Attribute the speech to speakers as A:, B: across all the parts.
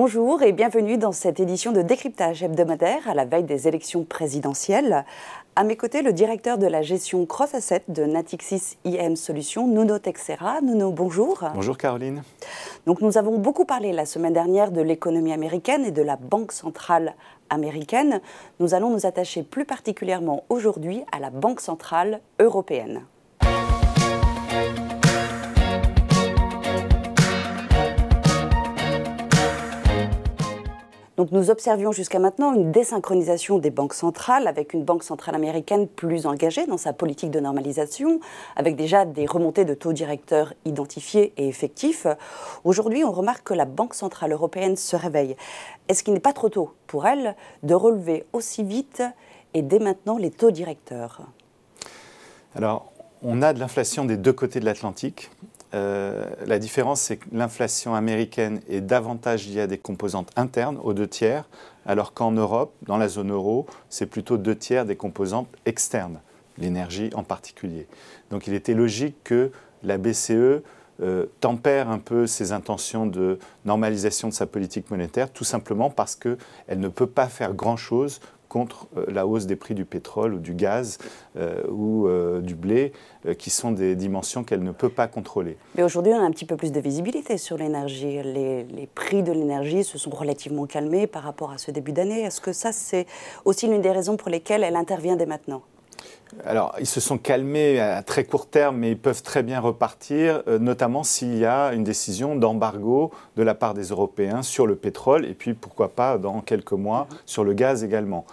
A: Bonjour et bienvenue dans cette édition de décryptage hebdomadaire à la veille des élections présidentielles. À mes côtés, le directeur de la gestion cross-asset de Natixis IM Solutions, Nuno Teixeira. Nuno, bonjour.
B: Bonjour Caroline.
A: Donc nous avons beaucoup parlé la semaine dernière de l'économie américaine et de la Banque centrale américaine. Nous allons nous attacher plus particulièrement aujourd'hui à la Banque centrale européenne. Donc nous observions jusqu'à maintenant une désynchronisation des banques centrales avec une banque centrale américaine plus engagée dans sa politique de normalisation, avec déjà des remontées de taux directeurs identifiés et effectifs. Aujourd'hui, on remarque que la Banque centrale européenne se réveille. Est-ce qu'il n'est pas trop tôt pour elle de relever aussi vite et dès maintenant les taux directeurs ?
B: Alors, on a de l'inflation des deux côtés de l'Atlantique. La différence, c'est que l'inflation américaine est davantage liée à des composantes internes, aux 2 tiers, alors qu'en Europe, dans la zone euro, c'est plutôt 2 tiers des composantes externes, l'énergie en particulier. Donc il était logique que la BCE tempère un peu ses intentions de normalisation de sa politique monétaire, tout simplement parce qu'elle ne peut pas faire grand-chose contre la hausse des prix du pétrole ou du gaz ou du blé, qui sont des dimensions qu'elle ne peut pas contrôler.
A: Mais aujourd'hui, on a un petit peu plus de visibilité sur l'énergie. Les prix de l'énergie se sont relativement calmés par rapport à ce début d'année. Est-ce que ça, c'est aussi l'une des raisons pour lesquelles elle intervient dès maintenant ?
B: Alors, ils se sont calmés à très court terme, mais ils peuvent très bien repartir, notamment s'il y a une décision d'embargo de la part des Européens sur le pétrole, et puis pourquoi pas dans quelques mois sur le gaz également.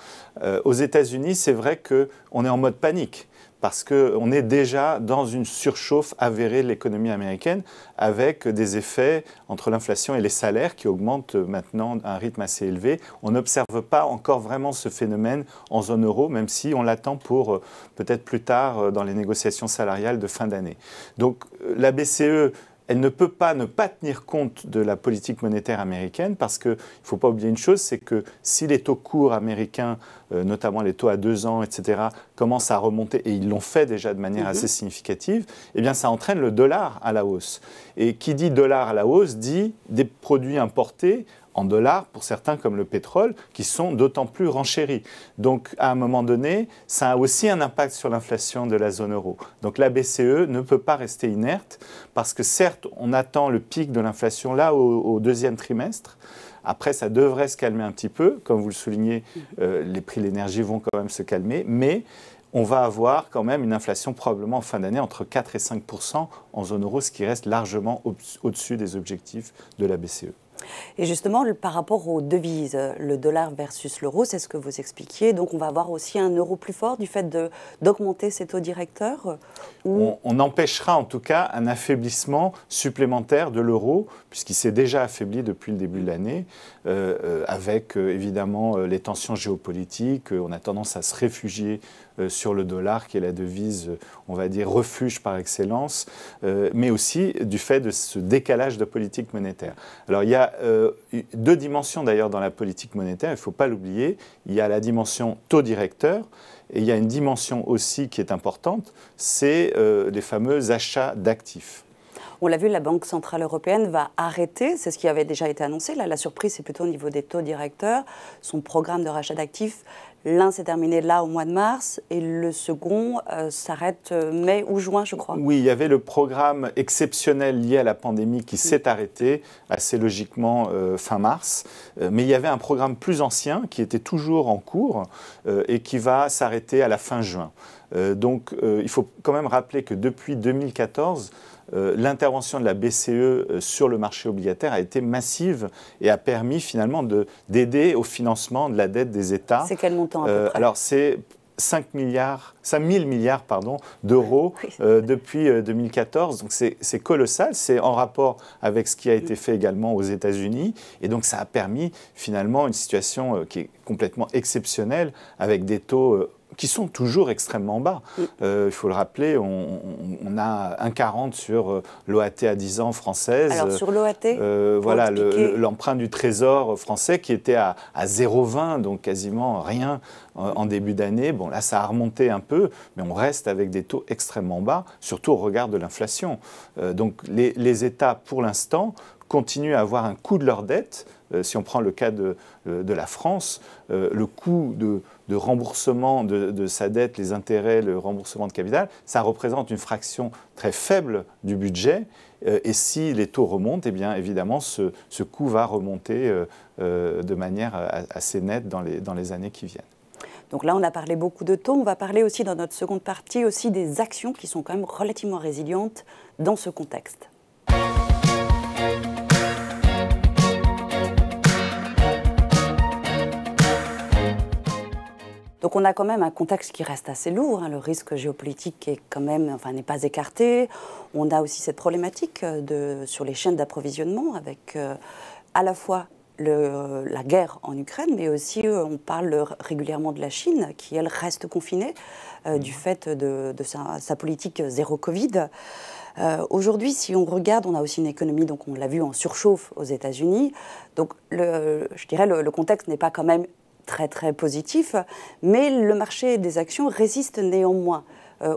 B: Aux États-Unis, c'est vrai qu'on est en mode panique, parce qu'on est déjà dans une surchauffe avérée de l'économie américaine, avec des effets entre l'inflation et les salaires qui augmentent maintenant à un rythme assez élevé. On n'observe pas encore vraiment ce phénomène en zone euro, même si on l'attend pour peut-être plus tard dans les négociations salariales de fin d'année. Donc la BCE, elle ne peut pas ne pas tenir compte de la politique monétaire américaine, parce qu'il ne faut pas oublier une chose, c'est que si les taux courts américains, notamment les taux à 2 ans, etc., commencent à remonter, et ils l'ont fait déjà de manière assez significative, eh bien ça entraîne le dollar à la hausse. Et qui dit dollar à la hausse dit des produits importés en dollars, pour certains comme le pétrole, qui sont d'autant plus renchéris. Donc, à un moment donné, ça a aussi un impact sur l'inflation de la zone euro. Donc, la BCE ne peut pas rester inerte, parce que certes, on attend le pic de l'inflation là au deuxième trimestre. Après, ça devrait se calmer un petit peu. Comme vous le soulignez, les prix de l'énergie vont quand même se calmer, mais on va avoir quand même une inflation probablement en fin d'année entre 4 et 5% en zone euro, ce qui reste largement au-dessus des objectifs de la BCE.
A: Et justement, par rapport aux devises, le dollar versus l'euro, c'est ce que vous expliquiez. Donc, on va avoir aussi un euro plus fort du fait d'augmenter ces taux directeurs
B: on empêchera en tout cas un affaiblissement supplémentaire de l'euro, puisqu'il s'est déjà affaibli depuis le début de l'année, avec évidemment les tensions géopolitiques. On a tendance à se réfugier sur le dollar, qui est la devise, on va dire, refuge par excellence, mais aussi du fait de ce décalage de politique monétaire. Alors, il y a 2 dimensions d'ailleurs dans la politique monétaire, il ne faut pas l'oublier. Il y a la dimension taux directeur, et il y a une dimension aussi qui est importante, c'est les fameux achats d'actifs.
A: On l'a vu, la Banque centrale européenne va arrêter, c'est ce qui avait déjà été annoncé. Là, la surprise, c'est plutôt au niveau des taux directeurs. Son programme de rachat d'actifs, l'un s'est terminé là au mois de mars et le second s'arrête mai ou juin, je crois.
B: Oui, il y avait le programme exceptionnel lié à la pandémie qui s'est arrêté assez logiquement fin mars. Mais il y avait un programme plus ancien qui était toujours en cours et qui va s'arrêter à la fin juin. Donc il faut quand même rappeler que depuis 2014, l'intervention de la BCE sur le marché obligataire a été massive et a permis finalement d'aider au financement de la dette des États.
A: C'est quel montant à peu près ?
B: Alors c'est 5 000 milliards d'euros depuis 2014. Donc c'est colossal, c'est en rapport avec ce qui a été fait également aux États-Unis. Et donc ça a permis finalement une situation qui est complètement exceptionnelle, avec des taux qui sont toujours extrêmement bas. Il faut le rappeler, on a 1,40 sur l'OAT à 10 ans française.
A: Alors sur l'OAT,
B: voilà, l'emprunt du Trésor français qui était à 0,20, donc quasiment rien en début d'année. Bon, là, ça a remonté un peu, mais on reste avec des taux extrêmement bas, surtout au regard de l'inflation. Donc les États, pour l'instant, continuent à avoir un coût de leur dette. Si on prend le cas de la France, le coût de remboursement de sa dette, les intérêts, le remboursement de capital, ça représente une fraction très faible du budget. Et si les taux remontent, eh bien, évidemment, ce coût va remonter de manière assez nette dans les années qui viennent.
A: Donc là, on a parlé beaucoup de taux. On va parler aussi dans notre seconde partie aussi des actions qui sont quand même relativement résilientes dans ce contexte. Donc on a quand même un contexte qui reste assez lourd, hein. Le risque géopolitique est quand même, n'est pas écarté. On a aussi cette problématique sur les chaînes d'approvisionnement avec à la fois la guerre en Ukraine, mais aussi on parle régulièrement de la Chine qui, elle, reste confinée du fait de sa politique zéro Covid. Aujourd'hui, si on regarde, on a aussi une économie, donc on l'a vu, en surchauffe aux États-Unis. Donc je dirais le contexte n'est pas quand même très très positif, mais le marché des actions résiste néanmoins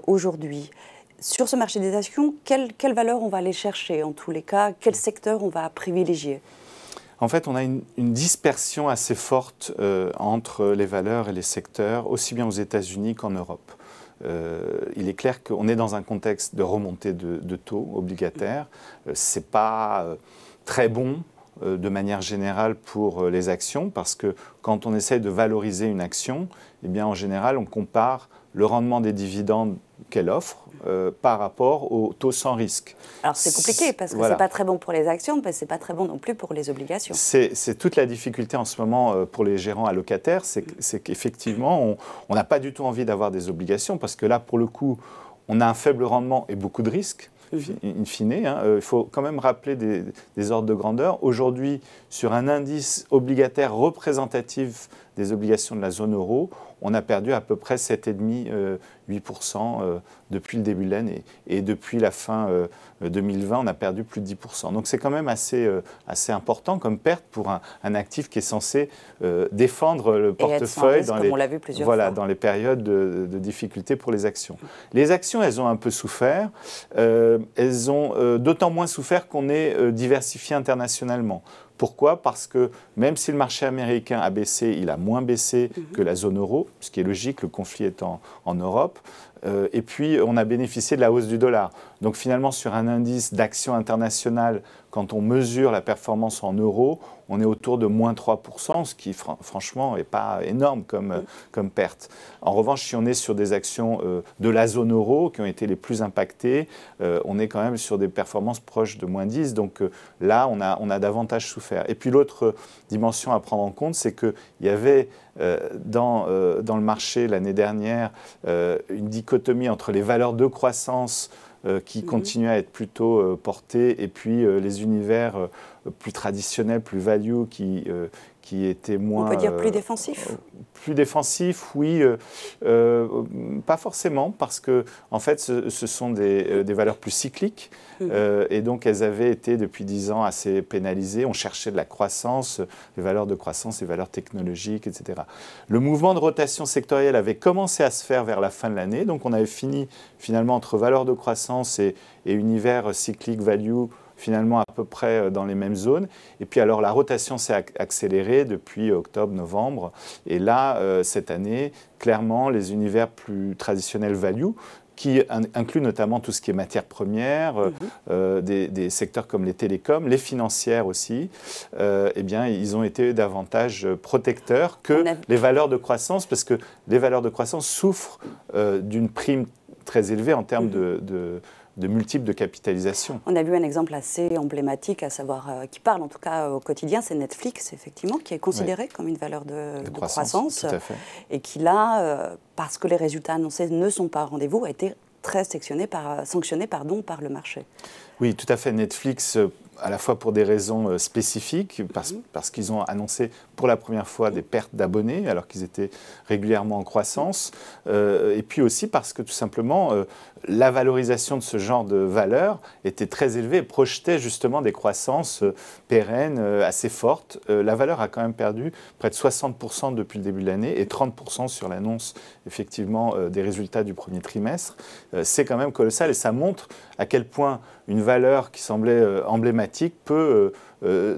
A: aujourd'hui. Sur ce marché des actions, quelle valeur on va aller chercher en tous les cas? Quel secteur on va privilégier?
B: En fait, on a une dispersion assez forte entre les valeurs et les secteurs, aussi bien aux États-Unis qu'en Europe. Il est clair qu'on est dans un contexte de remontée de taux obligataires. Ce n'est pas très bon de manière générale pour les actions, parce que quand on essaie de valoriser une action, eh bien, en général, on compare le rendement des dividendes qu'elle offre par rapport au taux sans risque.
A: Alors c'est compliqué parce que c'est pas très bon pour les actions, mais c'est pas très bon non plus pour les obligations.
B: C'est toute la difficulté en ce moment pour les gérants allocataires, c'est qu'effectivement, on n'a pas du tout envie d'avoir des obligations, parce que là, pour le coup, on a un faible rendement et beaucoup de risques. In fine, il faut quand même rappeler des ordres de grandeur. Aujourd'hui, sur un indice obligataire représentatif des obligations de la zone euro, on a perdu à peu près 7,5-8% depuis le début de l'année. Et depuis la fin 2020, on a perdu plus de 10%. Donc c'est quand même assez important comme perte pour un actif qui est censé défendre le portefeuille dans les périodes de difficulté pour les actions. Les actions, elles ont un peu souffert. Elles ont d'autant moins souffert qu'on est diversifié internationalement. Pourquoi? Parce que même si le marché américain a baissé, il a moins baissé que la zone euro, ce qui est logique, le conflit est en Europe. Et puis, on a bénéficié de la hausse du dollar. Donc finalement, sur un indice d'action internationale, quand on mesure la performance en euros, on est autour de moins 3%, ce qui franchement n'est pas énorme comme perte. En revanche, si on est sur des actions de la zone euro qui ont été les plus impactées, on est quand même sur des performances proches de moins 10. Donc là, on a davantage souffert. Et puis l'autre dimension à prendre en compte, c'est qu'il y avait dans le marché l'année dernière une dichotomie entre les valeurs de croissance qui continuaient à être plutôt portées, et puis les univers plus traditionnels, plus value, qui étaient moins...
A: On peut dire plus défensifs?
B: Plus défensifs, oui. Pas forcément, parce que en fait, ce sont des valeurs plus cycliques. Et donc, elles avaient été, depuis 10 ans, assez pénalisées. On cherchait de la croissance, les valeurs de croissance, les valeurs technologiques, etc. Le mouvement de rotation sectorielle avait commencé à se faire vers la fin de l'année. Donc, on avait fini, finalement, entre valeurs de croissance et univers cyclique value, finalement à peu près dans les mêmes zones. Et puis alors la rotation s'est accélérée depuis octobre-novembre. Et là, cette année, clairement, les univers plus traditionnels value, qui incluent notamment tout ce qui est matières premières, des secteurs comme les télécoms, les financières aussi, eh bien, ils ont été davantage protecteurs que les valeurs de croissance, parce que les valeurs de croissance souffrent d'une prime très élevée en termes de multiples de capitalisation.
A: On a vu un exemple assez emblématique, à savoir, qui parle en tout cas au quotidien, c'est Netflix, effectivement, qui est considéré comme une valeur de croissance.
B: Tout à fait.
A: Et qui là, parce que les résultats annoncés ne sont pas au rendez-vous, a été très sanctionné par le marché.
B: Oui, tout à fait. Netflix, à la fois pour des raisons spécifiques, parce qu'ils ont annoncé pour la première fois des pertes d'abonnés, alors qu'ils étaient régulièrement en croissance, et puis aussi parce que tout simplement, la valorisation de ce genre de valeur était très élevée et projetait justement des croissances pérennes assez fortes. La valeur a quand même perdu près de 60% depuis le début de l'année et 30% sur l'annonce effectivement des résultats du premier trimestre. C'est quand même colossal, et ça montre à quel point une valeur qui semblait emblématique peut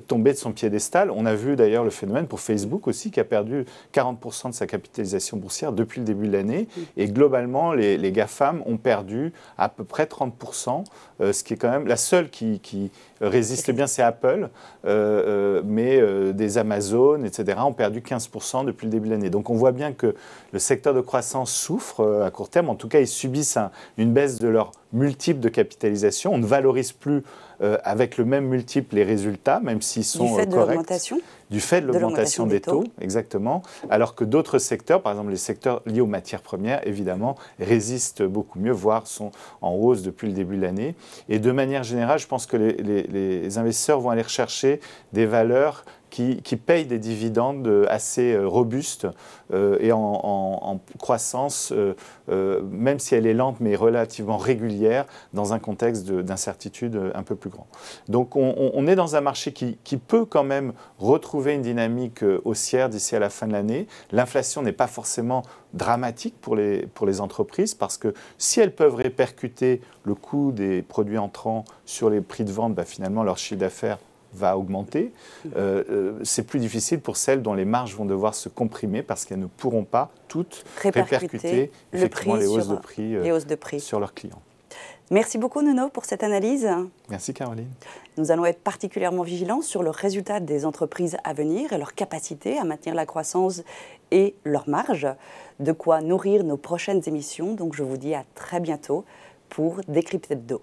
B: tomber de son piédestal. On a vu d'ailleurs le phénomène pour Facebook aussi, qui a perdu 40% de sa capitalisation boursière depuis le début de l'année. Et globalement, les GAFAM ont perdu à peu près 30%, ce qui est quand même la seule qui résiste bien, c'est Apple, mais des Amazon, etc., ont perdu 15% depuis le début de l'année. Donc on voit bien que le secteur de croissance souffre à court terme. En tout cas, ils subissent une baisse de leur multiple de capitalisation. On ne valorise plus avec le même multiple les résultats, même s'ils sont corrects.
A: Du fait de l'augmentation ?
B: Du fait de l'augmentation des taux, exactement. Alors que d'autres secteurs, par exemple les secteurs liés aux matières premières, évidemment, résistent beaucoup mieux, voire sont en hausse depuis le début de l'année. Et de manière générale, je pense que les investisseurs vont aller rechercher des valeurs qui payent des dividendes assez robustes et en croissance, même si elle est lente, mais relativement régulière, dans un contexte d'incertitude un peu plus grand. Donc on est dans un marché qui peut quand même retrouver une dynamique haussière d'ici à la fin de l'année. L'inflation n'est pas forcément dramatique pour les entreprises, parce que si elles peuvent répercuter le coût des produits entrants sur les prix de vente, finalement leur chiffre d'affaires va augmenter. C'est plus difficile pour celles dont les marges vont devoir se comprimer, parce qu'elles ne pourront pas toutes répercuter effectivement les hausses de prix sur leurs clients.
A: Merci beaucoup Nuno pour cette analyse.
B: Merci Caroline.
A: Nous allons être particulièrement vigilants sur le résultat des entreprises à venir et leur capacité à maintenir la croissance et leurs marges. De quoi nourrir nos prochaines émissions. Donc je vous dis à très bientôt pour Décrypte Hebdo.